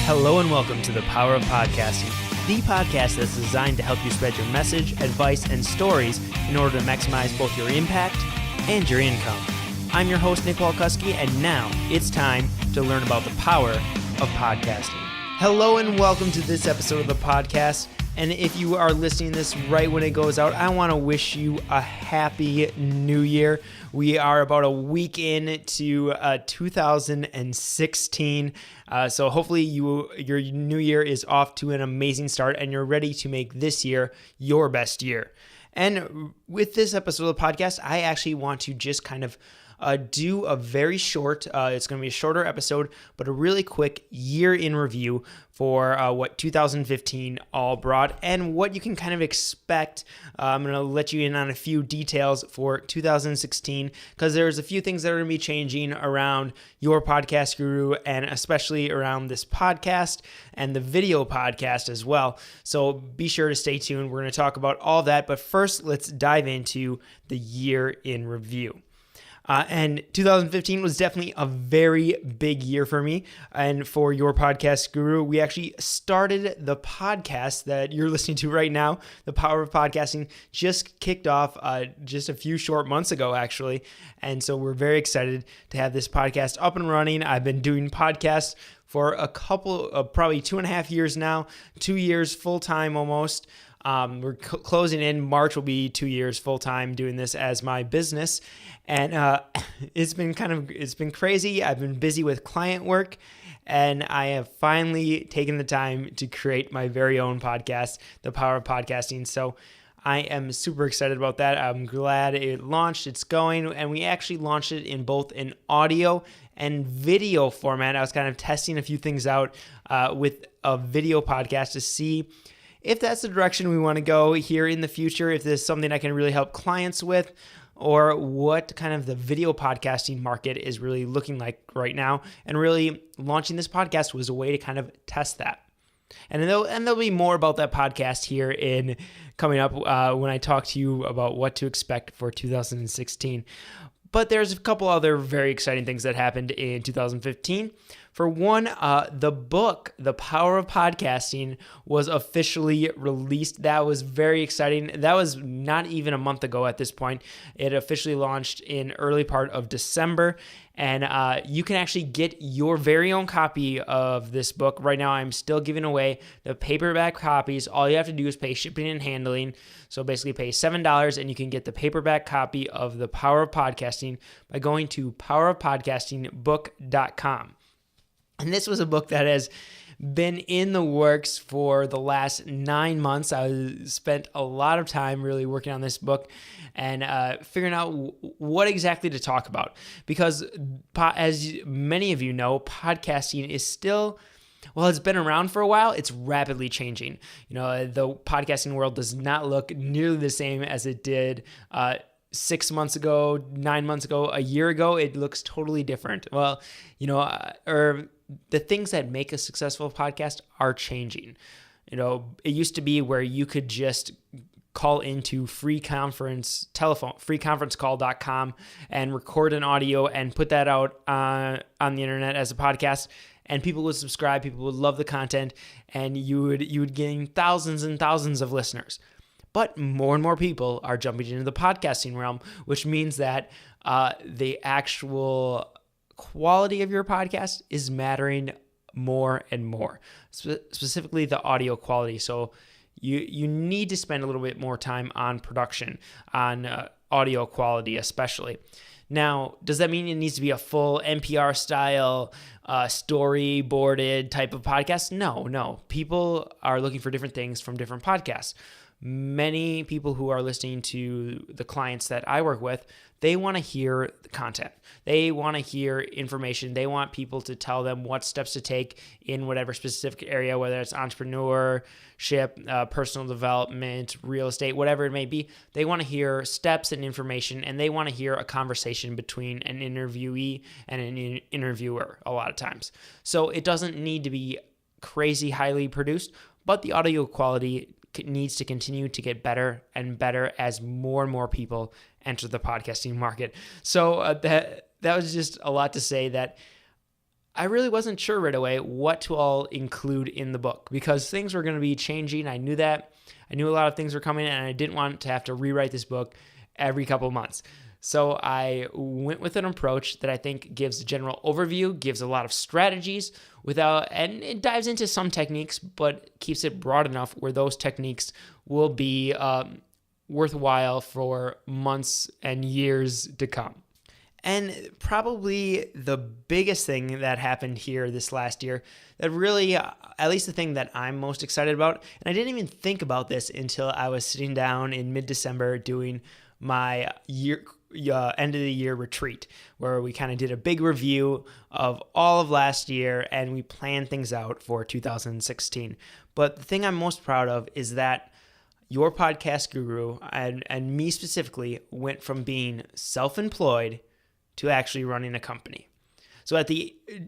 Hello and welcome to The Power of Podcasting, the podcast that's designed to help you spread your message, advice, and stories in order to maximize both your impact and your income. I'm your host, Nick Palkowski, and now it's time to learn about the power of podcasting. Hello and welcome to this episode of the podcast. And if you are listening to this right when it goes out, I want to wish you a happy new year. We are about a week into 2016. So hopefully your new year is off to an amazing start and you're ready to make this year your best year. And with this episode of the podcast, I actually want to just kind of do a very short, it's going to be a shorter episode, but a really quick year in review for what 2015 all brought and what you can kind of expect. I'm going to let you in on a few details for 2016 because there's a few things that are going to be changing around your podcast guru and especially around this podcast and the video podcast as well. So be sure to stay tuned. We're going to talk about all that, but first let's dive into the year in review. And 2015 was definitely a very big year for me and for your podcast guru. We actually started the podcast that you're listening to right now. The Power of Podcasting just kicked off just a few short months ago, actually. And so we're very excited to have this podcast up and running. I've been doing podcasts for a couple of probably 2.5 years now, 2 years full time almost. We're closing in. March will be 2 years full time doing this as my business. And it's been crazy. I've been busy with client work and I have finally taken the time to create my very own podcast, The Power of Podcasting. So I am super excited about that. I'm glad it launched. It's going, and we actually launched it in both an audio and video format. I was kind of testing a few things out with a video podcast to see if that's the direction we want to go here in the future, if there's something I can really help clients with, or what kind of the video podcasting market is really looking like right now. And really launching this podcast was a way to kind of test that. And there'll be more about that podcast here in coming up when I talk to you about what to expect for 2016. But there's a couple other very exciting things that happened in 2015. For one, the book, The Power of Podcasting, was officially released. That was very exciting. That was not even a month ago at this point. It officially launched in early part of December. And you can actually get your very own copy of this book. Right now, I'm still giving away the paperback copies. All you have to do is pay shipping and handling. So basically pay $7 and you can get the paperback copy of The Power of Podcasting by going to powerofpodcastingbook.com. And this was a book that has been in the works for the last 9 months. I spent a lot of time really working on this book and figuring out what exactly to talk about. Because as many of you know, podcasting is still, well, it's been around for a while. It's rapidly changing. You know, the podcasting world does not look nearly the same as it did 6 months ago, 9 months ago, a year ago. It looks totally different. Well, you know, the things that make a successful podcast are changing. You know, it used to be where you could just call into freeconferencecall.com and record an audio and put that out on the internet as a podcast, and people would subscribe, people would love the content, and you would gain thousands and thousands of listeners. But more and more people are jumping into the podcasting realm, which means that the actual quality of your podcast is mattering more and more, specifically the audio quality. So you need to spend a little bit more time on production, on audio quality especially. Now, does that mean it needs to be a full NPR style, storyboarded type of podcast? No. People are looking for different things from different podcasts. Many people who are listening to the clients that I work with, they want to hear the content. They want to hear information. They want people to tell them what steps to take in whatever specific area, whether it's entrepreneurship, personal development, real estate, whatever it may be. They want to hear steps and information, and they want to hear a conversation between an interviewee and an interviewer a lot of times. So it doesn't need to be crazy highly produced, but the audio quality needs to continue to get better and better as more and more people enter the podcasting market. So that was just a lot to say that I really wasn't sure right away what to all include in the book because things were going to be changing. I knew that. I knew a lot of things were coming, and I didn't want to have to rewrite this book every couple of months. So I went with an approach that I think gives a general overview, gives a lot of strategies and it dives into some techniques, but keeps it broad enough where those techniques will be worthwhile for months and years to come. And probably the biggest thing that happened here this last year that really, at least the thing that I'm most excited about, and I didn't even think about this until I was sitting down in mid-December doing my end of the year retreat, where we kind of did a big review of all of last year and we planned things out for 2016. But the thing I'm most proud of is that your podcast guru and me specifically went from being self-employed to actually running a company. So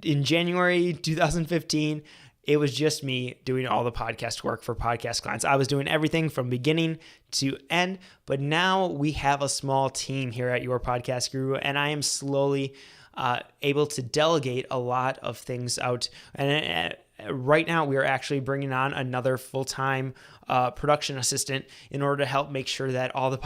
in January 2015, it was just me doing all the podcast work for podcast clients. I was doing everything from beginning to end, but now we have a small team here at Your Podcast Guru, and I am slowly able to delegate a lot of things out. And right now, we are actually bringing on another full-time production assistant in order to help make sure that all the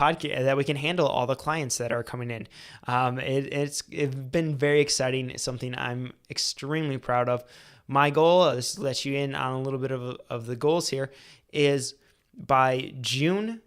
that we can handle all the clients that are coming in. It's been very exciting. It's something I'm extremely proud of. My goal, is to let you in on a little bit of the goals here, is by June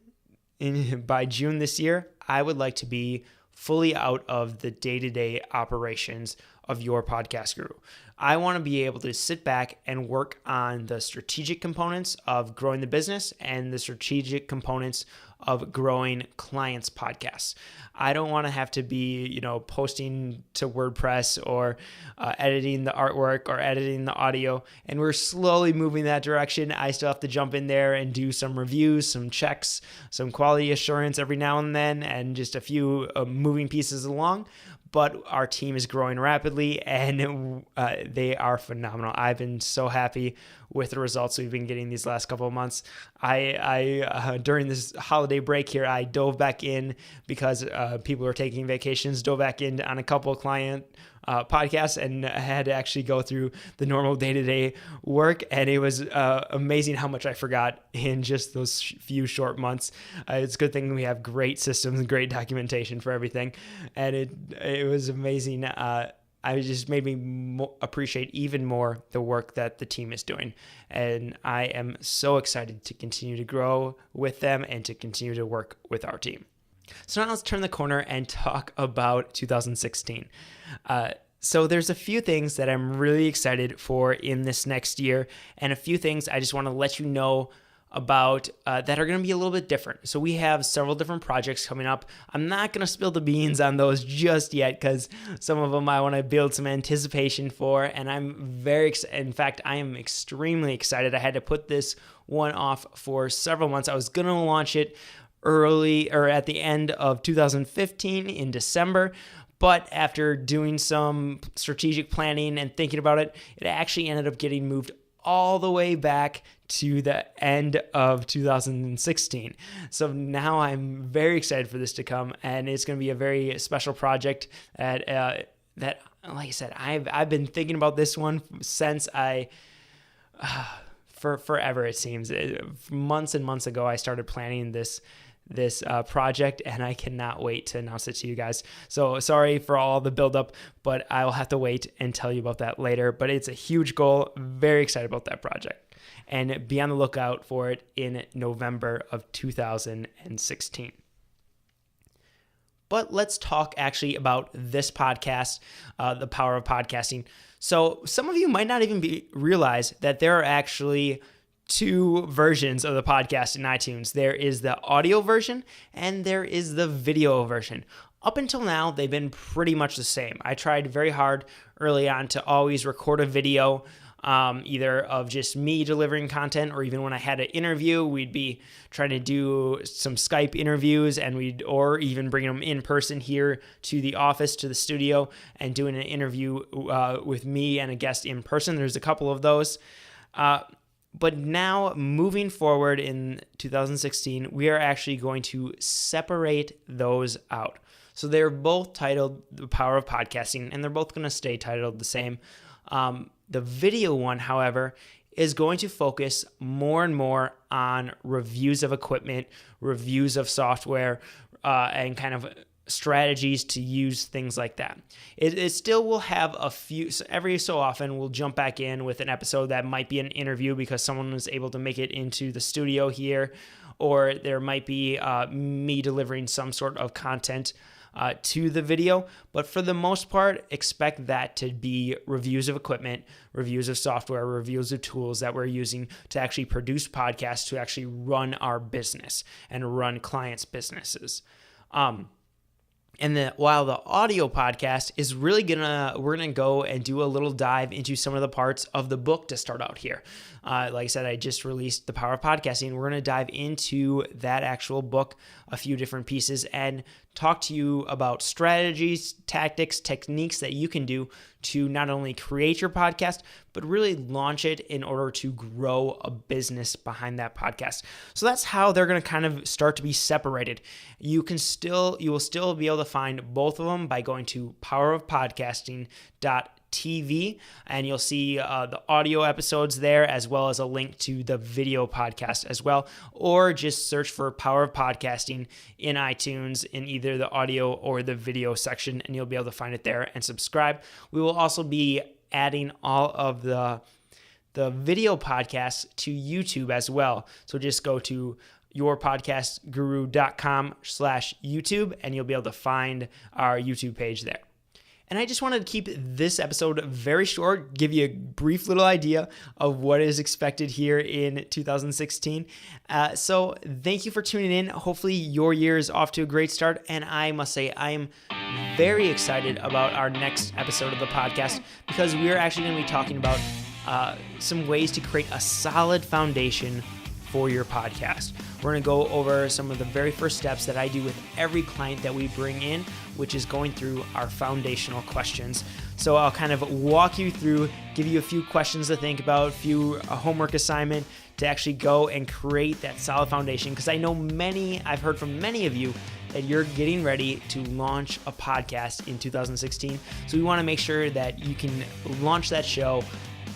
this year, I would like to be fully out of the day-to-day operations of Your Podcast Guru. I want to be able to sit back and work on the strategic components of growing the business and the strategic components of growing clients' podcasts. I don't want to have to be, posting to WordPress or editing the artwork or editing the audio. And we're slowly moving that direction. I still have to jump in there and do some reviews, some checks, some quality assurance every now and then, and just a few moving pieces along. But our team is growing rapidly, and they are phenomenal. I've been so happy with the results we've been getting these last couple of months. I during this holiday break here, I dove back in because people were taking vacations, dove back in on a couple of client podcasts, and I had to actually go through the normal day-to-day work, and it was amazing how much I forgot in just those few short months. It's a good thing we have great systems and great documentation for everything, and it was amazing. It just made me appreciate even more the work that the team is doing, and I am so excited to continue to grow with them and to continue to work with our team. So now let's turn the corner and talk about 2016. So there's a few things that I'm really excited for in this next year, and a few things I just want to let you know about that are going to be a little bit different. So we have several different projects coming up. I'm not going to spill the beans on those just yet because some of them I want to build some anticipation for, and I'm very excited. In fact, I am extremely excited. I had to put this one off for several months. I was going to launch it early or at the end of 2015 in December. But after doing some strategic planning and thinking about it, it actually ended up getting moved all the way back to the end of 2016. So now I'm very excited for this to come, and it's going to be a very special project that like I said, I've been thinking about this one since for forever, it seems. Months and months ago, I started planning this project, and I cannot wait to announce it to you guys. So sorry for all the buildup, but I will have to wait and tell you about that later. But it's a huge goal. Very excited about that project, and be on the lookout for it in November of 2016. But let's talk actually about this podcast, the power of podcasting. So some of you might not even realize that there are actually two versions of the podcast in iTunes. There is the audio version and there is the video version. Up until now, they've been pretty much the same. I tried very hard early on to always record a video, either of just me delivering content, or even when I had an interview, we'd be trying to do some Skype interviews, and or even bring them in person here to the office, to the studio, and doing an interview with me and a guest in person. There's a couple of those. But now, moving forward in 2016, we are actually going to separate those out. So they're both titled The Power of Podcasting, and they're both going to stay titled the same. The video one, however, is going to focus more and more on reviews of equipment, reviews of software, and kind of strategies to use things like that. It still will have a few, so every so often we'll jump back in with an episode that might be an interview because someone was able to make it into the studio here, or there might be me delivering some sort of content to the video. But for the most part, expect that to be reviews of equipment, reviews of software, reviews of tools that we're using to actually produce podcasts, to actually run our business and run clients' businesses. And while the audio podcast is really we're gonna go and do a little dive into some of the parts of the book to start out here. Like I said, I just released The Power of Podcasting. We're gonna dive into that actual book, a few different pieces, and talk to you about strategies, tactics, techniques that you can do to not only create your podcast, but really launch it in order to grow a business behind that podcast. So that's how they're going to kind of start to be separated. You will still be able to find both of them by going to powerofpodcasting.tv, and you'll see the audio episodes there, as well as a link to the video podcast as well, or just search for Power of Podcasting in iTunes in either the audio or the video section, and you'll be able to find it there and subscribe. We will also be adding all of the video podcasts to YouTube as well. So just go to yourpodcastguru.com/YouTube, and you'll be able to find our YouTube page there. And I just wanted to keep this episode very short, give you a brief little idea of what is expected here in 2016. So thank you for tuning in. Hopefully your year is off to a great start. And I must say, I am very excited about our next episode of the podcast, because we are actually going to be talking about some ways to create a solid foundation for your podcast. We're going to go over some of the very first steps that I do with every client that we bring in, which is going through our foundational questions. So I'll kind of walk you through, give you a few questions to think about, a homework assignment to actually go and create that solid foundation. Because I know I've heard from many of you that you're getting ready to launch a podcast in 2016. So we want to make sure that you can launch that show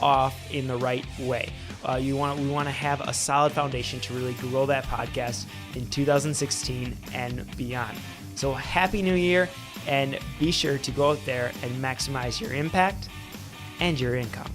off in the right way. We want to have a solid foundation to really grow that podcast in 2016 and beyond. So Happy New Year, and be sure to go out there and maximize your impact and your income.